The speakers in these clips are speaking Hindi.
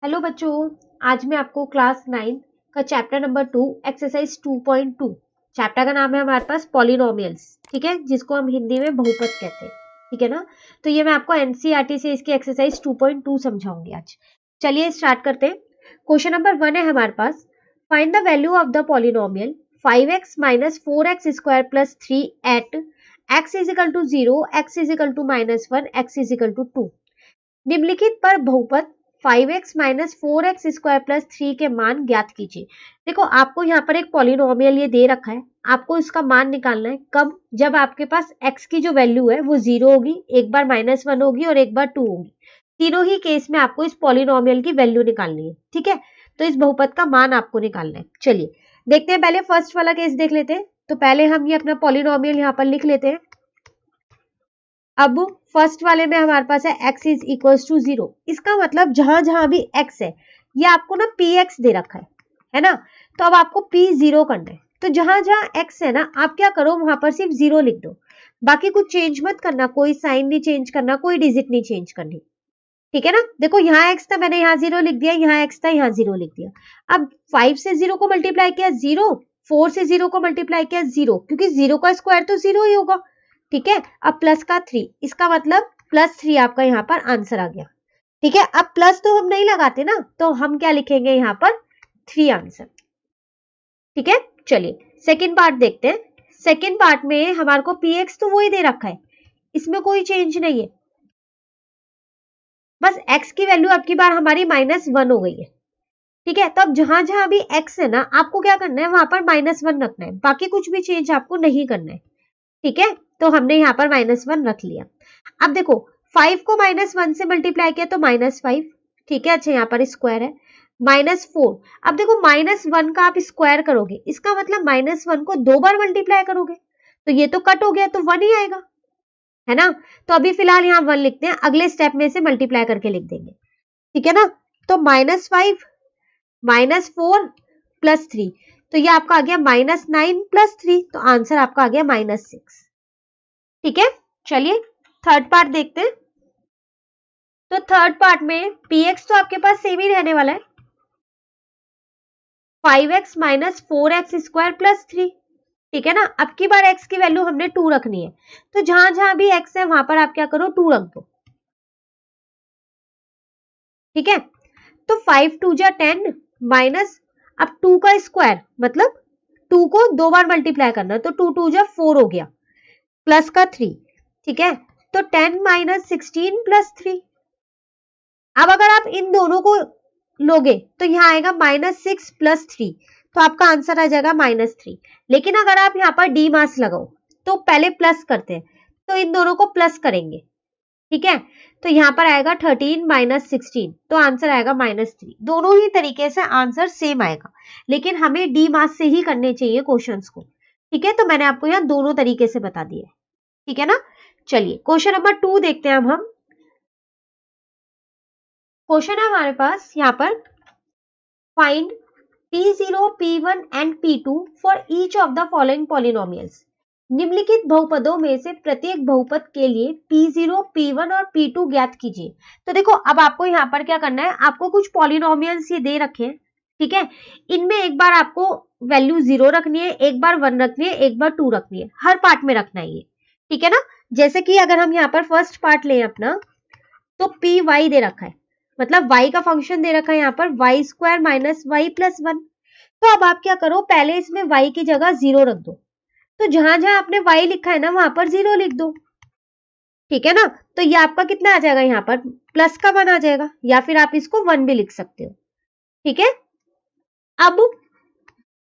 हेलो बच्चों, आज मैं आपको क्लास 9 का चैप्टर नंबर 2 एक्सरसाइज 2.2 चैप्टर का नाम है हमारे पास पॉलिनोमियल्स, ठीक है, जिसको हम हिंदी में बहुपद कहते हैं, ठीक है ना। तो ये मैं आपको एनसीईआरटी से इसकी एक्सरसाइज 2.2 समझाऊंगी आज। चलिए स्टार्ट करते हैं। क्वेश्चन नंबर 1 है हमारे पास, find the value of the polynomial 5x minus 4x square plus 3 at x is equal to 0, x is equal to -1, x is equal to 2। निम्नलिखित पर बहुपद 5x minus 4x square plus 3 के मान ज्ञात कीजिए। देखो आपको यहाँ पर एक पॉलिनोमियल ये दे रखा है, आपको इसका मान निकालना है कब, जब आपके पास x की जो वैल्यू है वो 0 होगी, एक बार -1 होगी और एक बार 2 होगी। तीनों ही केस में आपको इस पॉलिनोमियल की वैल्यू निकालनी है, ठीक है। तो इस बहुपद का मान आपको निकालना है। चलिए देखते हैं, पहले फर्स्ट वाला केस देख लेते हैं। तो पहले हम ये अपना पॉलिनोमियल यहाँ पर लिख लेते हैं। अब फर्स्ट वाले में हमारे पास है x इज इक्वल टू 0। इसका मतलब जहां जहां भी x है ये आपको ना px दे रखा है ना। तो अब आपको p 0 करना है। तो जहां जहां x है ना, आप क्या करो वहां पर सिर्फ 0 लिख दो, बाकी कुछ चेंज मत करना, कोई साइन नहीं चेंज करना, कोई डिजिट नहीं चेंज करनी, ठीक है ना। देखो यहाँ x था, मैंने यहाँ 0 लिख दिया, यहाँ x था, यहाँ 0 लिख दिया। अब 5 से 0 को मल्टीप्लाई किया 0, 4 से 0 को मल्टीप्लाई किया 0, क्योंकि 0 का स्क्वायर तो 0 ही होगा, ठीक है। अब प्लस का 3, इसका मतलब +3 आपका यहाँ पर आंसर आ गया, ठीक है। अब प्लस तो हम नहीं लगाते ना, तो हम क्या लिखेंगे यहाँ पर 3 आंसर, ठीक है। चलिए सेकेंड पार्ट देखते हैं। सेकेंड पार्ट में हमारे को px तो वही दे रखा है, इसमें कोई चेंज नहीं है, बस x की वैल्यू अब की बार हमारी -1 हो गई है, ठीक है। तो अब जहां जहां भी x है ना, आपको क्या करना है वहां पर -1 रखना है, बाकी कुछ भी चेंज आपको नहीं करना है, ठीक है। तो हमने यहाँ पर -1 रख लिया। अब देखो 5 को -1 से मल्टीप्लाई किया तो -5, ठीक है। अच्छा यहाँ पर स्क्वायर है, -4। अब देखो -1 का आप स्क्वायर करोगे, इसका मतलब -1 को 2 बार मल्टीप्लाई करोगे, तो ये तो कट हो गया, तो 1 ही आएगा, है ना। तो अभी फिलहाल यहाँ 1 लिखते हैं, अगले स्टेप में से मल्टीप्लाई करके लिख देंगे, ठीक है ना। तो -5 -4 +3, तो ये आपका आ गया -9 +3, तो आंसर आपका आ गया -6, ठीक है। चलिए थर्ड पार्ट देखते हैं। तो थर्ड पार्ट में px तो आपके पास सेम ही रहने वाला है, 5x minus 4x square plus 3, ठीक है ना। अब की बार x की वैल्यू हमने 2 रखनी है, तो जहां जहां भी x है वहां पर आप क्या करो 2 रख दो, ठीक है। तो 5 2 जा 10 माइनस, अब 2 का स्क्वायर मतलब 2 को 2 बार मल्टीप्लाई करना, तो 2 2 जा 4 हो गया, प्लस का 3, ठीक है। तो 10 माइनस 16 प्लस 3। अब अगर आप इन दोनों को लोगे तो यहाँ आएगा -6 + 3, तो आपका आंसर आ जाएगा -3। लेकिन अगर आप यहाँ पर डी मास लगाओ तो पहले प्लस करते हैं, तो इन दोनों को प्लस करेंगे, ठीक है। तो यहाँ पर आएगा 13 - 16, तो आंसर आएगा -3। दोनों ही तरीके से आंसर सेम आएगा, लेकिन हमें डी मास से ही करने चाहिए क्वेश्चंस को, ठीक है। तो मैंने आपको यहाँ दोनों तरीके से बता दिए, ठीक है ना। चलिए क्वेश्चन नंबर 2 देखते हैं। अब हम क्वेश्चन है हमारे पास यहाँ पर, find P0, P1 and P2 for each of the following polynomials. निम्नलिखित बहुपदों में से प्रत्येक बहुपद के लिए P0, P1 और P2 ज्ञात कीजिए। तो देखो अब आपको यहाँ पर क्या करना है, आपको कुछ पॉलिनोमियल्स ये दे रखे हैं, ठीक है। इनमें एक बार आपको वैल्यू 0 रखनी है, एक बार 1 रखनी है, एक बार 2 रखनी है, हर पार्ट में रखना है ये, ठीक है ना। जैसे कि अगर हम यहाँ पर फर्स्ट पार्ट लें अपना, तो पी वाई दे रखा है, मतलब y का फंक्शन दे रखा है यहाँ पर y square minus y plus 1। तो अब आप क्या करो, पहले इसमें y की जगह 0 रख दो, तो जहां जहां आपने y लिखा है ना वहां पर 0 लिख दो, ठीक है ना। तो ये आपका कितना आ जाएगा, यहाँ पर प्लस का 1 आ जाएगा, या फिर आप इसको 1 भी लिख सकते हो, ठीक है। अब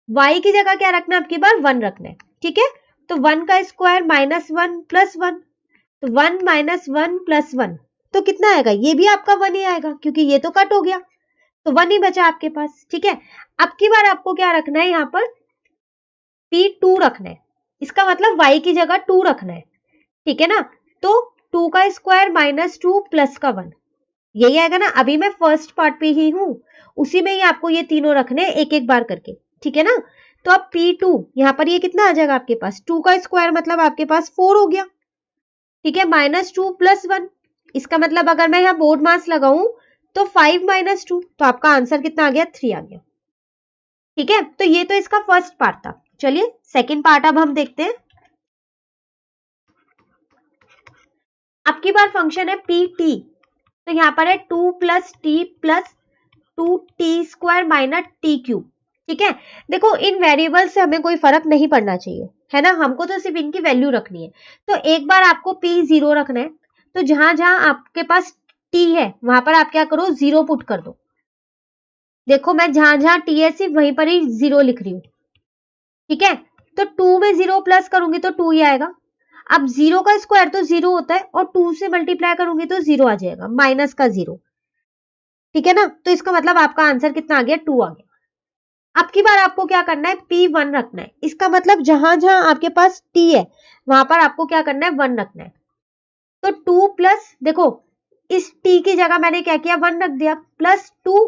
y की जगह क्या रखना है, आपकी बार 1 रखना है, ठीक है। तो 1 का स्क्वायर -1 + 1, तो 1 - 1 + 1, तो कितना आएगा, ये भी आपका 1 ही आएगा, क्योंकि ये तो कट हो गया, तो 1 ही बचा आपके पास, ठीक है। अब की बार आपको क्या रखना है, यहाँ पर P2 रखना है, इसका मतलब y की जगह 2 रखना है, ठीक है ना। तो 2 का स्क्वायर -2 प्लस का 1, यही आएगा ना। अभी मैं फर्स्ट पार्ट पे ही हूं, उसी में ही आपको ये तीनों रखने हैं एक एक बार करके, ठीक है ना। तो अब P2 यहाँ पर ये कितना आ जाएगा आपके पास, 2 का स्क्वायर मतलब आपके पास 4 हो गया, ठीक है, -2 + 1। इसका मतलब अगर मैं यहाँ बोर्ड मास लगाऊं तो 5 माइनस 2, तो आपका आंसर कितना आ गया? 3 आ गया। ठीक है, तो ये तो इसका फर्स्ट पार्ट था। चलिए सेकंड पार्ट अब हम देखते हैं। अब की बार फंक्शन है पी टी, तो यहाँ पर है 2 plus T plus 2t² minus T cube. ठीक है, देखो इन वेरिएबल से हमें कोई फर्क नहीं पड़ना चाहिए, है ना, हमको तो सिर्फ इनकी वैल्यू रखनी है। तो एक बार आपको p 0 रखना है, तो जहां जहां आपके पास t है वहां पर आप क्या करो? 0 पुट कर दो। देखो मैं जहां जहां t है सिर्फ वहीं पर ही 0 लिख रही हूँ। ठीक है, तो 2 में 0 प्लस करूंगी तो 2 ही आएगा। अब 0 का स्क्वायर तो 0 होता है, और 2 से मल्टीप्लाई करूंगी तो 0 आ जाएगा, माइनस का 0। ठीक है ना, तो इसका मतलब आपका आंसर कितना आ गया? 2 आ गया। अब की बार आपको क्या करना है? P1 रखना है। इसका मतलब जहां जहां आपके पास t है वहां पर आपको क्या करना है? 1 रखना है। तो 2 प्लस, देखो इस t की जगह मैंने क्या किया? 1 रख दिया, प्लस 2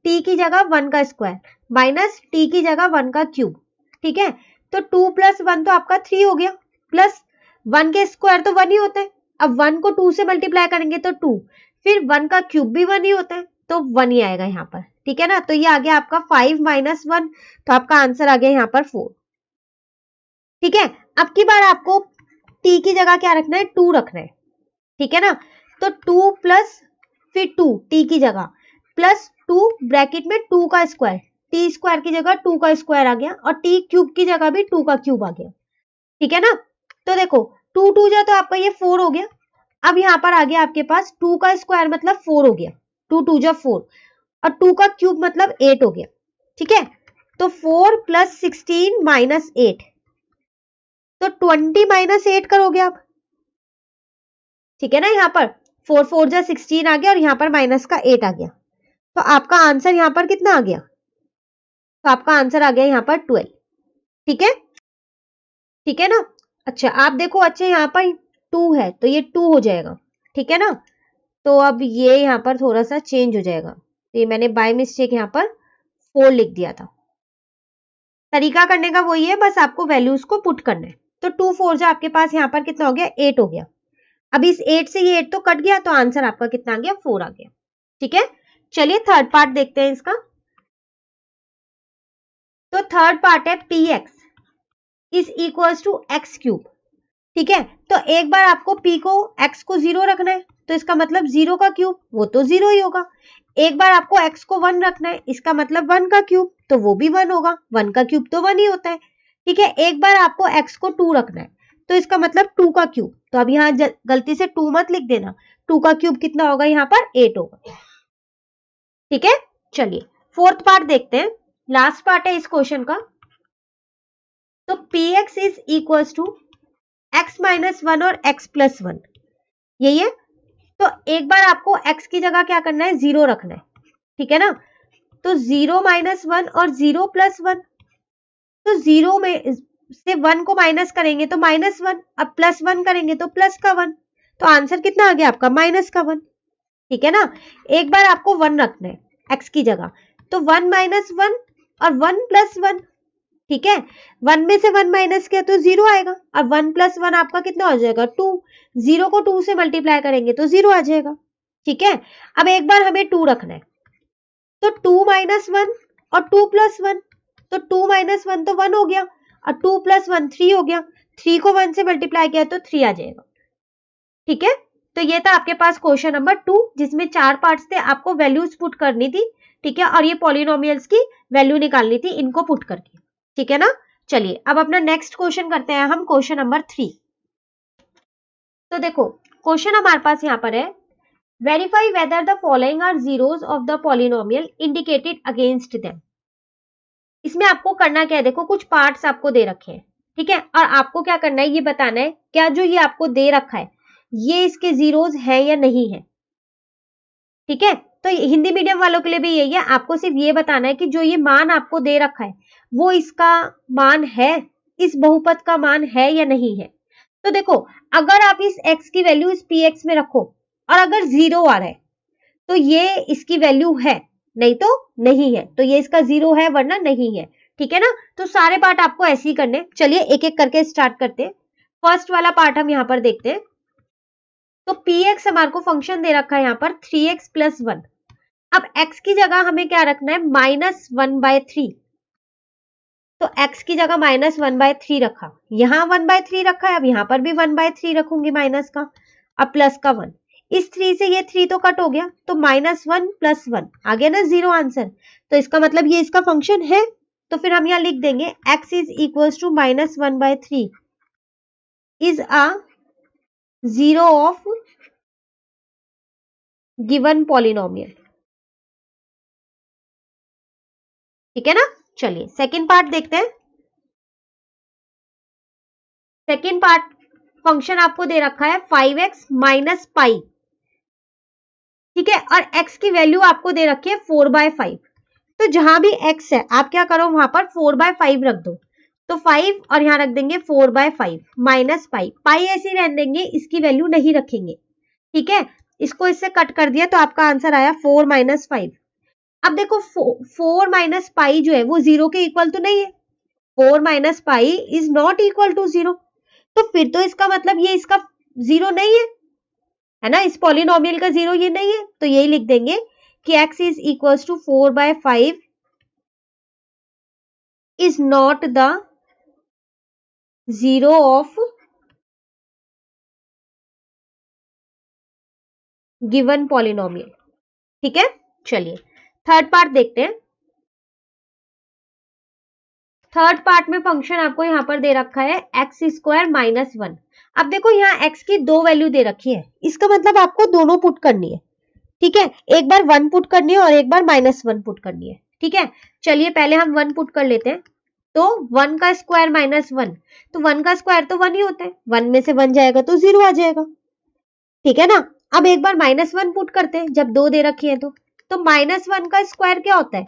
t की जगह 1 का स्क्वायर माइनस t की जगह 1 का क्यूब। ठीक है, तो 2 प्लस 1 तो आपका 3 हो गया, प्लस 1 के स्क्वायर तो 1 ही होता है। अब 1 को 2 से मल्टीप्लाई करेंगे तो 2, फिर 1 का क्यूब भी 1 ही होता है, तो 1 ही आएगा यहाँ पर। ठीक है ना, तो ये आ गया आपका 5 माइनस 1, तो आपका आंसर आ गया यहाँ पर 4। ठीक है, अब की बार आपको t की जगह क्या रखना है? 2 रखना है। ठीक है ना, तो 2 प्लस फिर 2 t की जगह प्लस 2 ब्रैकेट में 2 का स्क्वायर, टी स्क्वायर की जगह 2 का स्क्वायर आ गया, और टी क्यूब की जगह भी 2 का क्यूब आ गया। ठीक है ना, तो देखो 2 2 जा तो आपका ये 4 हो गया। अब यहाँ पर आ गया आपके पास 2 का स्क्वायर मतलब 4 हो गया, 2 2 जा 4, और 2 का क्यूब मतलब 8 हो गया। ठीक है, तो 4 प्लस 16 माइनस 8, तो 20 माइनस 8 करोगे आप। ठीक है ना, यहाँ पर 4 4 जा 16 आ गया, और यहाँ पर माइनस का 8 आ गया, तो आपका आंसर यहाँ पर कितना आ गया? तो आपका आंसर आ गया यहाँ पर 12। ठीक है, ठीक है ना। अच्छा आप देखो, अच्छा यहाँ पर 2 है तो ये 2 हो जाएगा। ठीक है ना, तो अब ये यहाँ पर थोड़ा सा चेंज हो जाएगा, तो ये मैंने बाय मिस्टेक यहाँ पर 4 लिख दिया था। तरीका करने का वही है, बस आपको वैल्यूज को पुट करना है। तो 2 4 जा आपके पास यहाँ पर कितना हो गया? 8 हो गया। अब इस 8 से ये 8 तो कट गया, तो आंसर आपका कितना आ गया? 4 आ गया। ठीक है, चलिए थर्ड पार्ट देखते हैं इसका। तो थर्ड पार्ट है p x is equal to x cube. ठीक है, तो एक बार आपको p को x को 0 रखना है, तो इसका मतलब 0 का क्यूब वो तो 0 ही होगा। एक बार आपको x को 1 रखना है, इसका मतलब 1 का क्यूब तो वो भी 1 होगा, 1 का क्यूब तो 1 ही होता है। ठीक है, एक बार आपको x को 2 रखना है, तो इसका मतलब 2 का क्यूब, तो अब यहाँ गलती से 2 मत लिख देना, 2 का क्यूब कितना होगा? यहाँ पर 8 होगा। ठीक है, चलिए फोर्थ पार्ट देखते हैं, लास्ट पार्ट है इस क्वेश्चन का। तो px is equal to x minus 1 और x प्लस 1, यही है। तो एक बार आपको x की जगह क्या करना है? 0 रखना है। ठीक है ना, तो 0 माइनस 1 और 0 प्लस 1, तो 0 में से 1 को माइनस करेंगे तो माइनस 1, अब प्लस 1 करेंगे तो प्लस का 1, तो आंसर कितना आ गया आपका? माइनस का 1। ठीक है ना, एक बार आपको 1 रखना है x की जगह, तो 1 माइनस 1 और 1 प्लस 1। ठीक है, 1 में से 1 माइनस किया तो 0 आएगा, अब 1 प्लस 1 आपका कितना हो जाएगा? 2, 0 को 2 से मल्टीप्लाई करेंगे तो 0 आ जाएगा। ठीक है, अब एक बार हमें 2 रखना है, तो 2 माइनस 1 और 2 प्लस 1, तो 2 माइनस 1 तो 1 हो गया, और 2 प्लस 1 3 हो गया, 3 को 1 से मल्टीप्लाई किया तो 3 आ जाएगा। ठीक है, तो ये था आपके पास क्वेश्चन नंबर 2, जिसमें 4 पार्ट्स थे, आपको वैल्यूज पुट करनी थी। ठीक है, और ये पॉलिनोमियल्स की वैल्यू निकालनी थी इनको पुट करके। ठीक है ना, चलिए अब अपना नेक्स्ट क्वेश्चन करते हैं हम, क्वेश्चन नंबर 3। तो देखो क्वेश्चन हमारे पास यहाँ पर है, verify whether the following are zeros of the polynomial indicated against them. इसमें आपको करना क्या है? देखो कुछ पार्ट्स आपको दे रखे हैं, ठीक है, और आपको क्या करना है? ये बताना है क्या जो ये आपको दे रखा है ये इसके जीरोस है या नहीं है। ठीक है, तो हिंदी मीडियम वालों के लिए भी यही है, आपको सिर्फ ये बताना है कि जो ये मान आपको दे रखा है वो इसका मान है, इस बहुपद का मान है या नहीं है। तो देखो अगर आप इस x की वैल्यू इस px में रखो, और अगर 0 आ रहा है तो ये इसकी वैल्यू है, नहीं तो नहीं है, तो ये इसका 0 है वरना नहीं है। ठीक है ना, तो सारे पार्ट आपको ऐसे ही करने। चलिए एक एक करके स्टार्ट करते हैं। फर्स्ट वाला पार्ट हम यहाँ पर देखते हैं। तो px हमारे को फंक्शन दे रखा है यहाँ पर 3x प्लस 1, अब x की जगह हमें क्या रखना है, -1/3। तो x की जगह -1/3 रखा, यहाँ 1/3 रखा है, अब यहाँ पर भी 1/3 रखूंगी माइनस का, अब प्लस का 1। इस 3 से ये 3 तो कट हो गया, तो -1 + 1 आ गया ना 0 आंसर। तो इसका मतलब ये इसका फंक्शन है। तो फिर हम यहाँ लिख देंगे x is equal to -1/3 is a 0 of given polynomial. ठीक है ना। चलिए सेकंड पार्ट देखते हैं। सेकंड पार्ट, फंक्शन आपको दे रखा है 5x - पाई। ठीक है, और x की वैल्यू आपको दे रखी है 4/5। तो जहां भी x है आप क्या करो, वहां पर 4/5 रख दो। तो 5 और यहां रख देंगे 4/5 माइनस पाई। पाई ऐसे ही रहने देंगे, इसकी वैल्यू नहीं रखेंगे। ठीक है, इसको इससे कट कर दिया तो आपका आंसर आया 4 - 5। अब देखो 4 - पाई जो है वो 0 के इक्वल तो नहीं है। 4 - pi is not equal to 0। तो फिर तो इसका मतलब ये इसका 0 नहीं है ना, इस पॉलिनोमियल का 0 ये नहीं है। तो यही लिख देंगे कि x is equal to 4/5 is not the 0 of given polynomial। ठीक है, चलिए थर्ड पार्ट देखते हैं। थर्ड पार्ट में फंक्शन आपको यहां पर दे रखा है x² - 1। अब देखो यहाँ x की दो वैल्यू दे रखी है, इसका मतलब आपको दोनों पुट करनी है। ठीक है, एक बार 1 पुट करनी है और एक बार -1 पुट करनी है। ठीक है, चलिए पहले हम 1 पुट कर लेते हैं। तो 1 का स्क्वायर -1, तो 1 का स्क्वायर तो 1 ही होता है, 1 में से 1 जाएगा तो 0 आ जाएगा। ठीक है ना। अब एक बार -1 पुट करते हैं, जब दो दे रखी है तो -1 का स्क्वायर क्या होता है,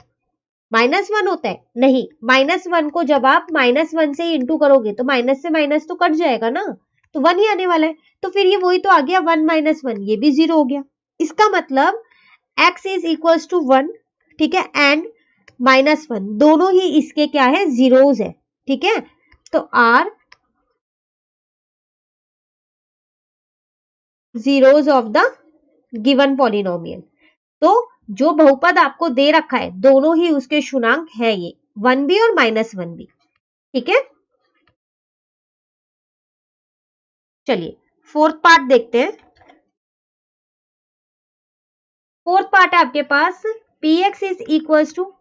-1 होता है। नहीं, -1 को जब आप -1 से इंटू करोगे तो माइनस से माइनस तो कट जाएगा ना, तो 1 ही आने वाला है। तो फिर ये वही तो आ गया 1 - 1, ये भी 0 हो गया। इसका मतलब x इज इक्वल टू 1। ठीक है, एंड -1 दोनों ही इसके क्या है, जीरोज है। ठीक है, तो are zeros of the given polynomial. तो जो बहुपद आपको दे रखा है दोनों ही उसके शुनांक है, ये 1 भी और -1 भी। ठीक है, चलिए फोर्थ पार्ट देखते हैं। फोर्थ पार्ट है आपके पास px is equal to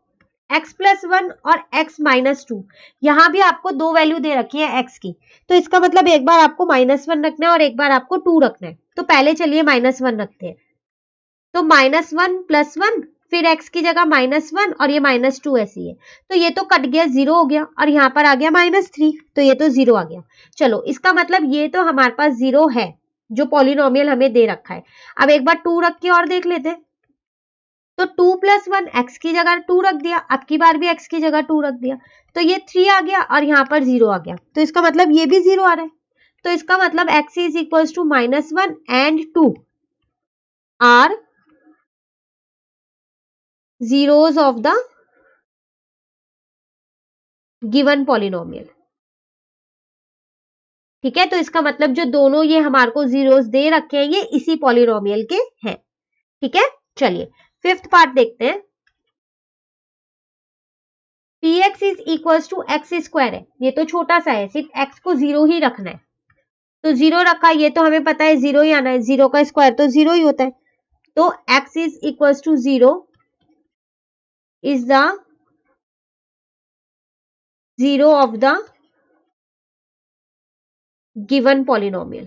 x+1 और x-2। यहां भी आपको दो वैल्यू दे रखी है x की, तो इसका मतलब एक बार आपको -1 रखना है और एक बार आपको 2 रखना है। तो पहले चलिए -1 रखते हैं। तो -1 + 1, फिर x की जगह -1 और ये -2 ऐसी है। तो ये तो कट गया, 0 हो गया, और यहाँ पर आ गया -3, तो ये तो 0 आ गया। चलो इसका मतलब ये तो हमारे पास 0 है, जो पॉलिनोमियल हमें दे रखा है। अब एक बार 2 रख के और देख लेते हैं। तो 2 + 1 x की जगह 2 रख दिया, अब की बार भी x की जगह 2 रख दिया, तो ये 3 आ गया और यहाँ पर 0 आ गया। तो इसका मतलब ये भी 0 आ रहा है। तो इसका मतलब x is equal to -1 and 2 are zeros of the given polynomial। ठीक है, तो इसका मतलब जो दोनों ये हमारे को जीरोस दे रखे हैं ये इसी पॉलिनोमियल के हैं। ठीक है, चलिए फिफ्थ पार्ट देखते हैं। px is equal to x² है, ये तो छोटा सा है, सिर्फ x को 0 ही रखना है। तो 0 रखा, ये तो हमें पता है 0 ही आना है, 0 का स्क्वायर तो 0 ही होता है। तो x is equal to 0 is the 0 of the given polynomial.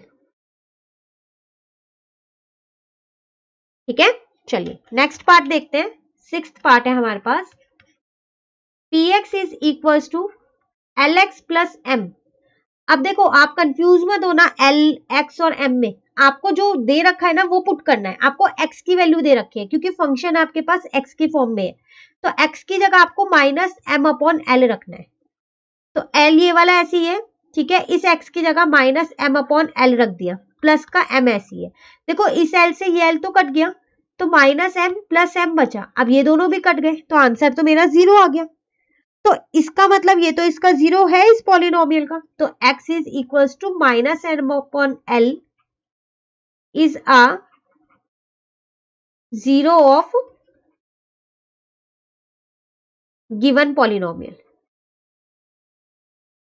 ठीक है, चलिए नेक्स्ट पार्ट देखते हैं। सिक्स्थ पार्ट है हमारे पास px is equal to lx plus m। अब देखो आप कंफ्यूज मत होना l, x और m में। आपको जो दे रखा है ना वो पुट करना है। आपको x की वैल्यू दे रखी है क्योंकि फंक्शन आपके पास x की फॉर्म में है, तो x की जगह आपको -m/l रखना है। तो l ये वाला ऐसी है। ठीक है, इस x की जगह -m/l रख दिया, प्लस का m ऐसी है। देखो इस l से ये l तो कट गया, तो -m + m बचा। अब ये दोनों भी कट गए, तो आंसर तो मेरा 0 आ गया। तो इसका मतलब ये तो इसका 0 है इस पॉलिनोमियल का। तो x is equal to -m/l is a 0 of given polynomial.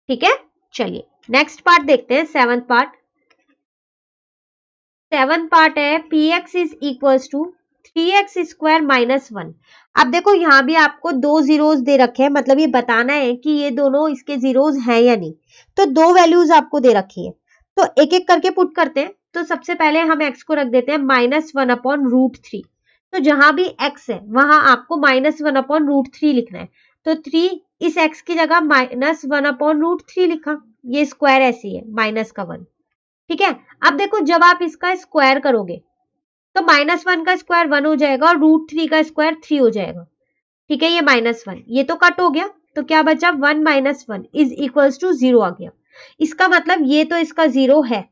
ठीक है, चलिए नेक्स्ट पार्ट देखते हैं, सेवंथ पार्ट। सेवंथ पार्ट है p x is equal to 3x² minus 1। अब देखो यहां भी आपको दो जीरोस दे रखे हैं, मतलब ये बताना है कि ये दोनों इसके जीरोस हैं या नहीं। तो दो वैल्यूज आपको दे रखी है, तो एक एक करके पुट करते हैं। तो सबसे पहले हम x को रख देते हैं -1/√3। तो जहां भी x है वहां आपको -1/√3 लिखना है। तो 3 इस x की जगह -1/√3 लिखा, ये स्क्वायर ऐसी है माइनस का 1। ठीक है, अब देखो जब आप इसका स्क्वायर करोगे तो -1 का स्क्वायर 1 हो जाएगा और √3 का स्क्वायर 3 हो जाएगा। ठीक है, ये -1 ये तो कट हो गया, तो क्या बचा 1 - 1 इज इक्वल्स टू 0 आ गया। इसका मतलब ये तो इसका 0 है।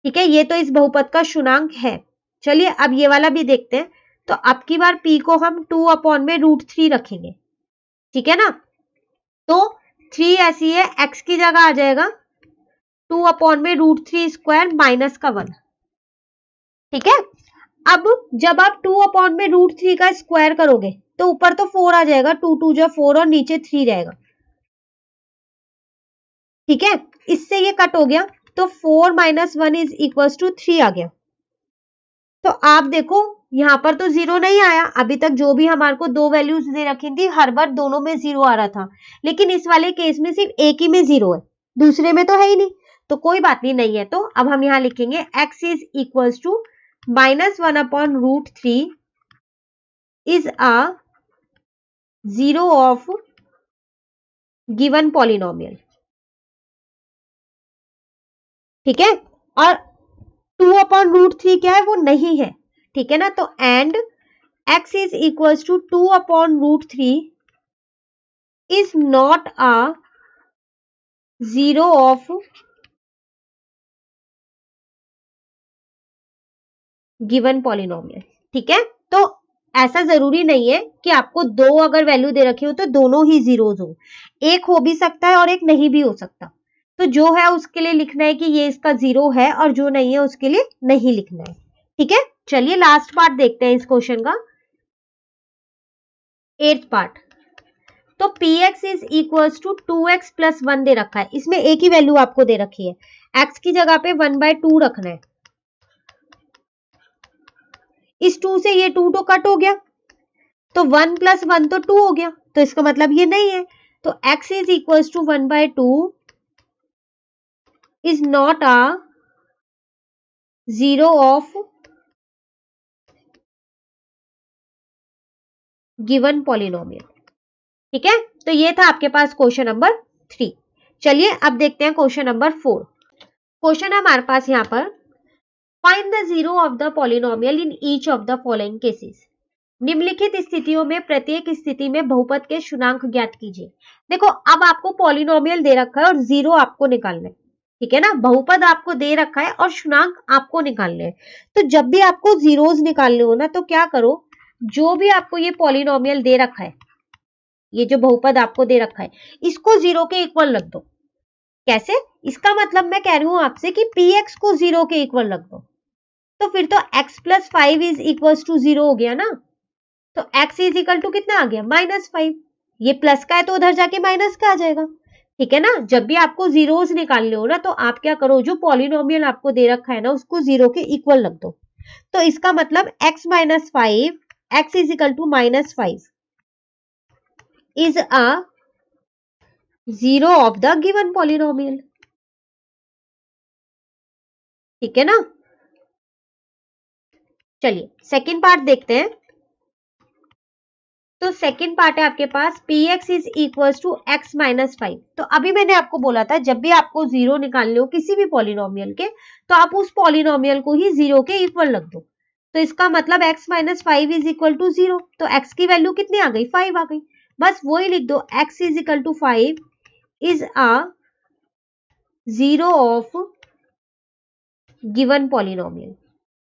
ठीक है, ये तो इस बहुपद का शुनांक है। चलिए अब ये वाला भी देखते हैं। तो अब की बार p को हम 2/√3 रखेंगे। ठीक है ना, तो 3 ऐसी है, x की जगह आ जाएगा 2/√3 स्क्वायर माइनस का 1। ठीक है, अब जब आप 2/√3 का स्क्वायर करोगे तो ऊपर तो 4 आ जाएगा, 2 2 जा 4 और नीचे 3 रहेगा। ठीक है, इससे ये कट हो गया, तो 4 - 1 इज इक्वल टू 3 आ गया। तो आप देखो यहां पर तो 0 नहीं आया, अभी तक जो भी हमारे को दो वैल्यूज दे रखी थी हर बार दोनों में 0 आ रहा था, लेकिन इस वाले केस में सिर्फ एक ही में 0 है, दूसरे में तो है ही नहीं। तो कोई बात नहीं है, तो अब हम यहां लिखेंगे x is equal to -1/√3 is a zero of given polynomial। ठीक है, और 2/√3 क्या है, वो नहीं है। ठीक है ना, तो and x is equal to 2/√3 is not a zero of given polynomial. ठीक है, तो ऐसा जरूरी नहीं है कि आपको दो अगर वैल्यू दे रखी हो तो दोनों ही जीरोज हो, एक हो भी सकता है और एक नहीं भी हो सकता। तो जो है उसके लिए लिखना है कि ये इसका 0 है और जो नहीं है उसके लिए नहीं लिखना है। ठीक है, चलिए लास्ट पार्ट देखते हैं इस क्वेश्चन का, 8th पार्ट। तो px is equal to 2x plus 1 दे रखा है, इसमें एक ही वैल्यू आपको दे रखी है, x की जगह पे 1/2 रखना है। इस 2 से ये 2 तो कट हो गया, तो 1 + 1 तो 2 हो गया, तो इसका मतलब ये नहीं है। तो x is equal to 1/2 is not a zero of given polynomial. ठीक है, तो ये था आपके पास क्वेश्चन नंबर 3। चलिए अब देखते हैं क्वेश्चन नंबर 4। क्वेश्चन है हमारे पास यहाँ पर, find the zero of the polynomial in each of the following cases. निम्नलिखित स्थितियों में प्रत्येक स्थिति में बहुपद के शुनांक ज्ञात कीजिए। देखो अब आपको पॉलिनोमियल दे रखा है और जीरो आपको निकालना है। ठीक है ना, बहुपद आपको दे रखा है और शुनांक आपको निकालने हैं। तो जब भी आपको जीरोस निकालने हो ना, तो क्या करो, जो भी आपको ये पॉलिनोमियल दे रखा है, ये जो बहुपद आपको दे रखा है, इसको 0 के इक्वल रख दो। कैसे, इसका मतलब मैं कह रही हूं आपसे कि px को 0 के इक्वल रख दो, तो फिर तो x + 5 इज इक्वल टू 0 हो गया ना। तो x इज इक्वल टू कितना आ गया, -5। ये प्लस का है तो उधर जाके माइनस का आ जाएगा। ठीक है ना, जब भी आपको जीरोस निकालने हो ना, तो आप क्या करो, जो पॉलिनोमियल आपको दे रखा है ना उसको 0 के इक्वल रख दो। तो इसका मतलब x - 5 x is equal to -5 is a zero of the given polynomial. ठीक है ना, चलिए सेकंड पार्ट देखते हैं। तो सेकंड पार्ट है आपके पास px is equal to x - 5। तो अभी मैंने आपको बोला था जब भी आपको जीरो निकालने हो किसी भी पॉलिनोमियल के, तो आप उस पॉलिनोमियल को ही 0 के इक्वल रख दो। तो इसका मतलब x - 5 इज इक्वल टू 0। तो x की वैल्यू कितनी आ गई, 5 आ गई। बस वही लिख दो, x is equal to 5 is a zero of given polynomial.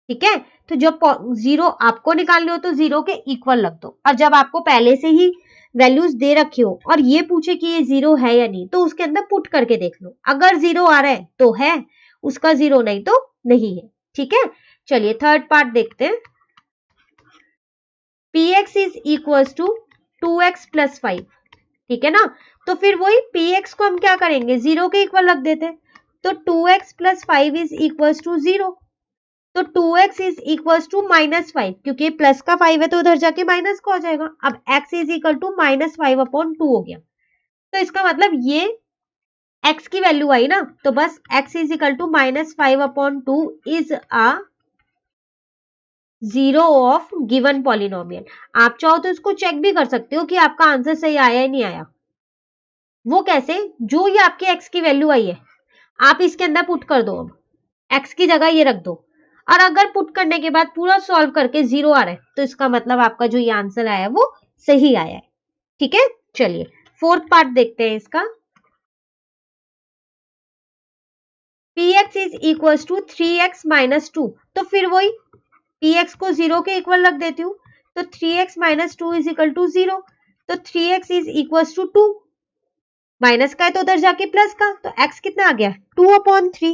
ठीक है, तो जब जीरो आपको निकालने हो तो 0 के इक्वल रख दो, और जब आपको पहले से ही वैल्यूज दे रखी हो और ये पूछे कि ये 0 है या नहीं, तो उसके अंदर पुट करके देख लो, अगर 0 आ रहा है तो है, उसका 0 नहीं तो नहीं है। ठीक है, चलिए थर्ड पार्ट देखते हैं। px is equal to 2x plus 5, ठीक है ना। तो फिर वही px को हम क्या करेंगे, 0 के इक्वल रख देते हैं। तो 2x plus 5 is equal to 0। तो 2x इज इक्वल टू -5, क्योंकि प्लस का 5 है तो उधर जाके माइनस का हो जाएगा। अब x इज इक्वल टू -5/2 हो गया। तो इसका मतलब ये x की वैल्यू आई ना, तो बस x is equal to -5/2 is a zero of given polynomial. आप चाहो तो इसको चेक भी कर सकते हो कि आपका आंसर सही आया या नहीं आया। वो कैसे, जो ये आपके x की वैल्यू आई है आप इसके अंदर पुट कर दो। अब x की जगह ये रख दो, और अगर पुट करने के बाद पूरा सॉल्व करके 0 आ रहा है तो इसका मतलब आपका जो ये आंसर आया है वो सही आया है। ठीक है, चलिए फोर्थ पार्ट देखते हैं इसका। px is equal to 3x minus 2। तो फिर वही px को 0 के इक्वल रख देती हूँ। तो 3x minus 2 is equal to 0। तो 3x is equal to 2, minus का है तो उधर जाके प्लस का, तो x कितना आ गया 2/3।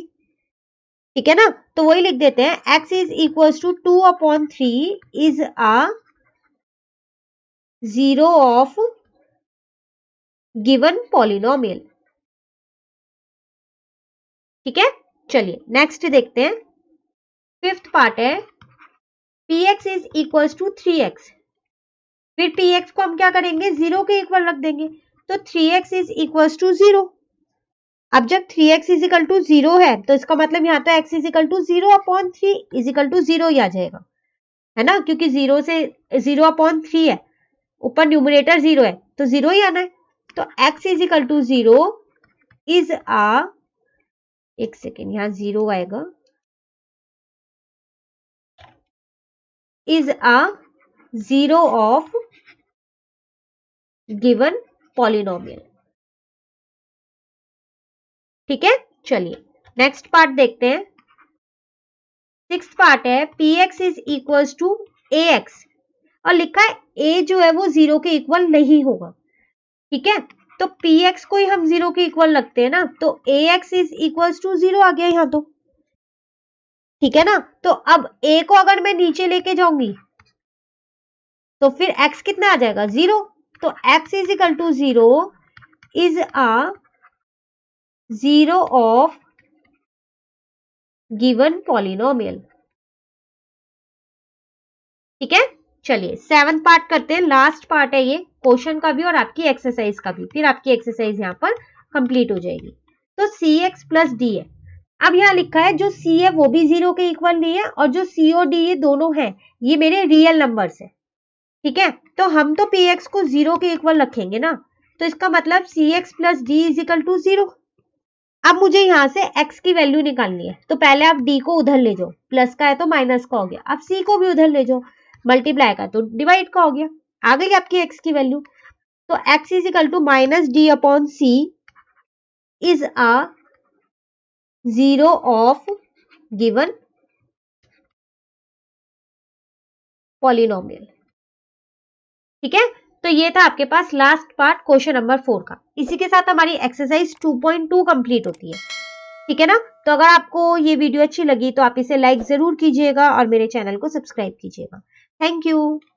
ठीक है ना, तो वही लिख देते हैं x is equal to 2/3 is a zero of given polynomial. ठीक है, चलिए नेक्स्ट देखते हैं। फिफ्थ पार्ट है px is equal to 3x। फिर px को हम क्या करेंगे, 0 के इक्वल रख देंगे। तो 3x इज इक्वल टू 0। अब जब 3x इज इक्वल टू 0 है तो इसका मतलब यहाँ तो x is equal to 0/3 is equal to 0 ही आ जाएगा, है ना, क्योंकि 0 से 0/3 है, ऊपर न्यूमरेटर 0 है तो 0 ही आना है। तो x is equal to 0 is a, एक सेकेंड यहाँ 0 आएगा, is a zero of given polynomial. ठीक है, चलिए नेक्स्ट पार्ट देखते हैं। सिक्स्थ पार्ट है px is equal to ax, और लिखा है a जो है वो 0 के इक्वल नहीं होगा। ठीक है, तो px को ही हम 0 के इक्वल रखते हैं ना, तो ax इज इक्वल टू 0 आ गया यहाँ तो। ठीक है ना, तो अब a को अगर मैं नीचे लेके जाऊंगी तो फिर x कितना आ जाएगा 0। तो x is equal to 0 is a zero of given polynomial. ठीक है, चलिए सेवंथ पार्ट करते हैं, लास्ट पार्ट है ये, क्वेश्चन का भी और आपकी एक्सरसाइज का भी, फिर आपकी एक्सरसाइज यहाँ पर कंप्लीट हो जाएगी। तो cx प्लस d है। अब यहाँ लिखा है जो c है वो भी 0 के इक्वल नहीं है, और जो c और d ये दोनों हैं ये मेरे रियल नंबर्स है। ठीक है, तो हम तो px को 0 के इक्वल रखेंगे ना, तो इसका मतलब cx plus d is equal to 0। अब मुझे यहाँ से x की वैल्यू निकालनी है, तो पहले आप d को उधर ले जाओ, प्लस का है तो माइनस का हो गया। अब c को भी उधर ले जाओ, मल्टीप्लाई का तो डिवाइड का हो गया, आ गई आपकी x की वैल्यू। तो x is equal to -d/c is a zero of given polynomial. ठीक है, तो ये था आपके पास लास्ट पार्ट क्वेश्चन नंबर 4 का। इसी के साथ हमारी एक्सरसाइज 2.2 कंप्लीट होती है। ठीक है ना, तो अगर आपको ये वीडियो अच्छी लगी तो आप इसे लाइक जरूर कीजिएगा और मेरे चैनल को सब्सक्राइब कीजिएगा। Thank you.